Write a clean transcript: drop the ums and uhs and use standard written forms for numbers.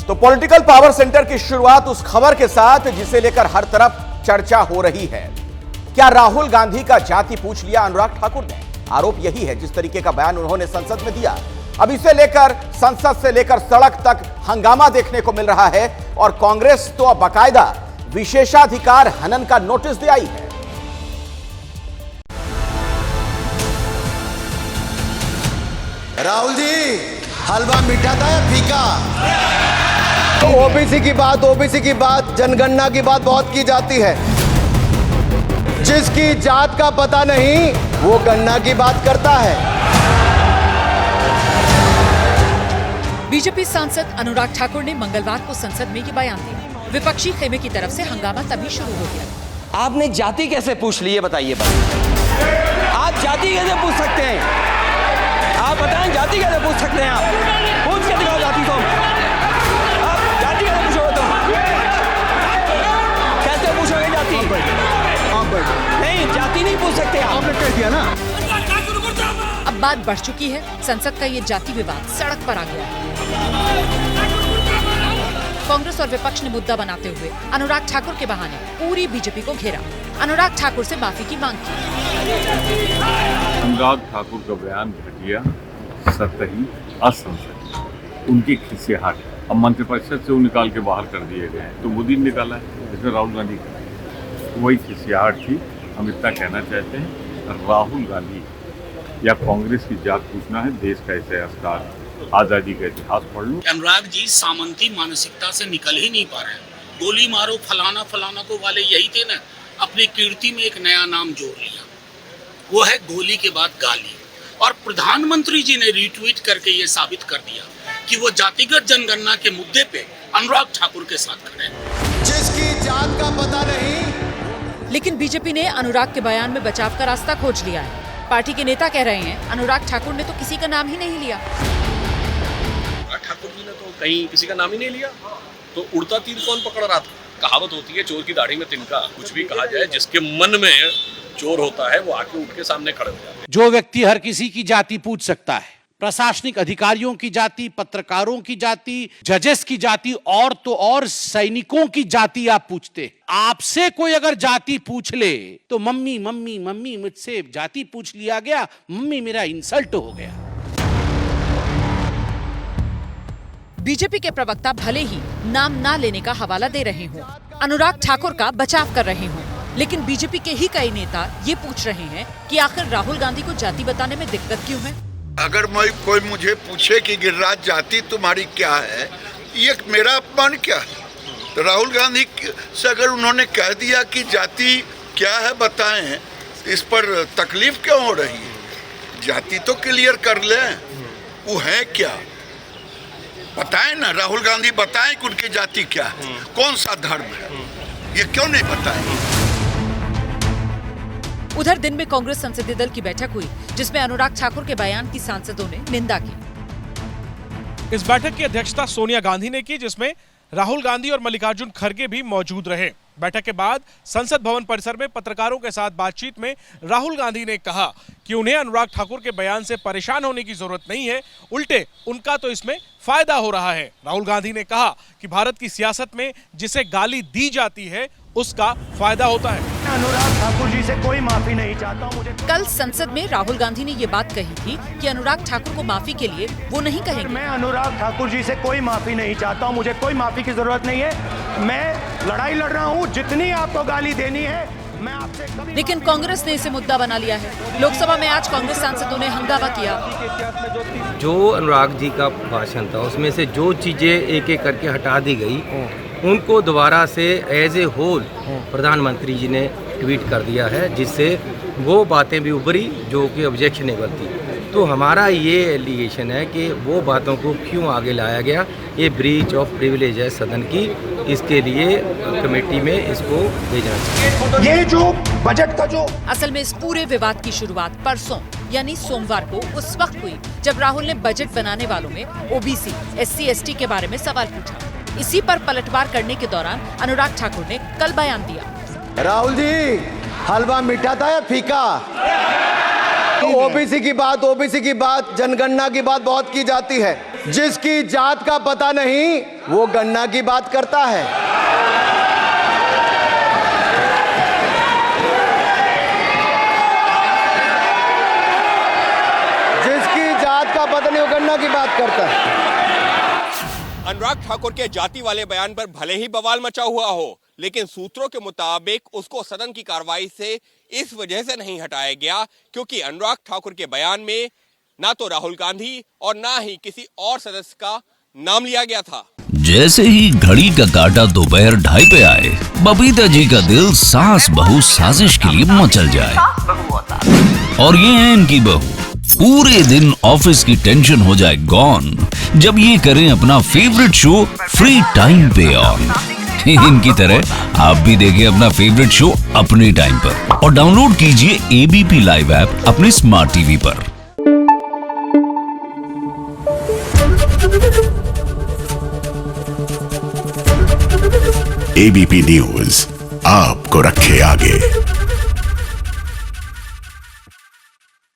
तो political power centre की शुरुआत उस खबर के साथ जिसे लेकर हर तरफ चर्चा हो रही है। क्या राहुल गांधी का जाति पूछ लिया अनुराग ठाकुर ने? आरोप यही है। जिस तरीके का बयान उन्होंने संसद में दिया, अब इसे लेकर संसद से लेकर सड़क तक हंगामा देखने को मिल रहा है और कांग्रेस तो अब बाकायदा विशेषाधिकार हनन का नोटिस दे आई है। राहुल जी, हलवा मीठा था या फीका? ओबीसी की बात, जनगणना की बात बहुत की जाती है। जिसकी जात का पता नहीं वो गणना की बात करता है। बीजेपी सांसद अनुराग ठाकुर ने मंगलवार को संसद में ये बयान दिया। विपक्षी खेमे की तरफ से हंगामा तभी शुरू हो गया। आपने जाति कैसे पूछ ली, ये बताइए। आप जाति कैसे पूछ सकते हैं? आप बताएं, जाति कैसे पूछ सकते हैं? आप पूछ के दिखाओ जाति को। आप जाति कैसे पूछोगे? तुम कैसे पूछोगे जाति? नहीं, जाति नहीं पूछ सकते। आपने कह दिया ना। अब बात बढ़ चुकी है। संसद का ये जाति विवाद सड़क पर आ गया है। कांग्रेस और विपक्ष ने मुद्दा बनाते हुए अनुराग ठाकुर के बहाने पूरी बीजेपी को घेरा। अनुराग ठाकुर से माफी की मांग की। अनुराग ठाकुर का बयान घटिया, सतही, असंसदीय, उनकी खिस्सेहाट है। अब मंत्रिपरिषद से वो निकाल के बाहर कर दिए गए हैं, तो मोदी ने निकाला है, इसमें राहुल गांधी का वही खिस्सेहाट थी। हम इतना कहना चाहते हैं, राहुल गांधी या कांग्रेस की जात पूछना है, देश का इतिहासकार, आजादी का इतिहास पढ़ लो। अनुराग जी सामंती मानसिकता से निकल ही नहीं पा रहे हैं। गोली मारो फलाना फलाना को वाले यही थे ना, अपनी कीर्ति में एक नया नाम जोड़ लिया, वो है गोली के बाद गाली। और प्रधानमंत्री जी ने रीट्वीट करके ये साबित कर दिया कि वो जातिगत जनगणना के मुद्दे पे अनुराग ठाकुर के साथ खड़े हैं। जिसकी जात का पता नहीं। लेकिन बीजेपी ने अनुराग के बयान में बचाव का रास्ता खोज लिया है। पार्टी के नेता कह रहे हैं अनुराग ठाकुर ने तो किसी का नाम ही नहीं लिया। ठाकुर जी ने तो कहीं किसी का नाम ही नहीं लिया, तो उड़ता तीर कौन पकड़ रहा था? कहावत होती है, चोर की दाढ़ी में तिनका। कुछ भी कहा जाए, जिसके मन में चोर होता है वो आके उठ के सामने खड़े हो जाते हैं। जो व्यक्ति हर किसी की जाति पूछ सकता है, प्रशासनिक अधिकारियों की जाति, पत्रकारों की जाति, जजेस की जाति, और तो और सैनिकों की जाति आप पूछते हैं। आपसे कोई अगर जाति पूछ ले तो मम्मी मम्मी मम्मी, मुझसे जाति पूछ लिया गया, मम्मी मेरा इंसल्ट हो गया। बीजेपी के प्रवक्ता भले ही नाम ना लेने का हवाला दे रहे हों, अनुराग ठाकुर का बचाव कर रहे हों, लेकिन बीजेपी के ही कई नेता ये पूछ रहे हैं कि आखिर राहुल गांधी को जाति बताने में दिक्कत क्यों है। अगर कोई मुझे पूछे कि गिरिराज जाति तुम्हारी क्या है, ये मेरा अपमान क्या है? तो राहुल गांधी से अगर उन्होंने कह दिया कि जाति क्या है बताएं, इस पर तकलीफ क्यों हो रही है? जाति तो क्लियर कर लें, वो है क्या बताएं ना। राहुल गांधी बताएं कि उनकी जाति क्या है, कौन सा धर्म है, ये क्यों नहीं बताएं? उधर दिन में कांग्रेस संसदीय दल की बैठक हुई, जिसमें अनुराग ठाकुर के बयान की सांसदों ने निंदा की। इस बैठक की अध्यक्षता सोनिया गांधी ने की, जिसमें राहुल गांधी और मल्लिकार्जुन खड़गे भी मौजूद रहे। बैठक के बाद संसद भवन परिसर में पत्रकारों के साथ बातचीत में राहुल गांधी ने कहा कि उन्हें अनुराग ठाकुर के बयान से परेशान होने की जरूरत नहीं है, उल्टे उनका तो इसमें फायदा हो रहा है। राहुल गांधी ने कहा कि भारत की सियासत में जिसे गाली दी जाती है उसका फायदा होता है। अनुराग ठाकुर जी से कोई माफी नहीं चाहता हूं। मुझे कल संसद में राहुल गांधी ने ये बात कही थी कि अनुराग ठाकुर को माफी के लिए वो नहीं कहेंगे। मैं अनुराग ठाकुर जी से कोई माफी नहीं चाहता हूं, मुझे कोई माफी की जरूरत नहीं है। मैं लड़ाई लड़ रहा हूं, जितनी आपको गाली देनी है मैं आपसे कभी। लेकिन कांग्रेस ने इसे मुद्दा बना लिया है। लोकसभा में आज कांग्रेस सांसदों ने हंगामा किया। जो अनुराग जी का भाषण था उसमें से जो चीजें एक एक करके हटा दी गई, उनको दोबारा से एज ए होल प्रधानमंत्री जी ने ट्वीट कर दिया है, जिससे वो बातें भी उभरी जो कि ऑब्जेक्शनेबल थी। तो हमारा ये एलिगेशन है कि वो बातों को क्यों आगे लाया गया, ये ब्रीच ऑफ प्रिविलेज है सदन की, इसके लिए कमेटी में इसको भेजना चाहिए। ये जो बजट का जो असल में इस पूरे विवाद की शुरुआत परसों यानी सोमवार को उस वक्त हुई जब राहुल ने बजट बनाने वालों में ओबीसी, एससी, एसटी के बारे में सवाल पूछा। इसी पर पलटवार करने के दौरान अनुराग ठाकुर ने कल बयान दिया। राहुल जी, हलवा मीठा था या फीका? ओबीसी की बात, जनगणना की बात बहुत की जाती है। जिसकी जात का पता नहीं वो गन्ना की बात करता है। जिसकी जात का पता नहीं वो गन्ना की बात करता है। अनुराग ठाकुर के जाति वाले बयान पर भले ही बवाल मचा हुआ हो, लेकिन सूत्रों के मुताबिक उसको सदन की कार्रवाई से इस वजह से नहीं हटाया गया क्योंकि अनुराग ठाकुर के बयान में ना तो राहुल गांधी और ना ही किसी और सदस्य का नाम लिया गया था। जैसे ही घड़ी का काटा दोपहर 2:30 पे आए, बबीता जी का दिल सास बहू साजिश के लिए मचल जाए। और ये है इनकी बहू, पूरे दिन ऑफिस की टेंशन हो जाए गॉन जब ये करें अपना फेवरेट शो फ्री टाइम पे ऑन। इनकी तरह आप भी देखिए अपना फेवरेट शो अपने टाइम पर और डाउनलोड कीजिए एबीपी लाइव ऐप अपने स्मार्ट टीवी पर। एबीपी न्यूज आपको रखे आगे।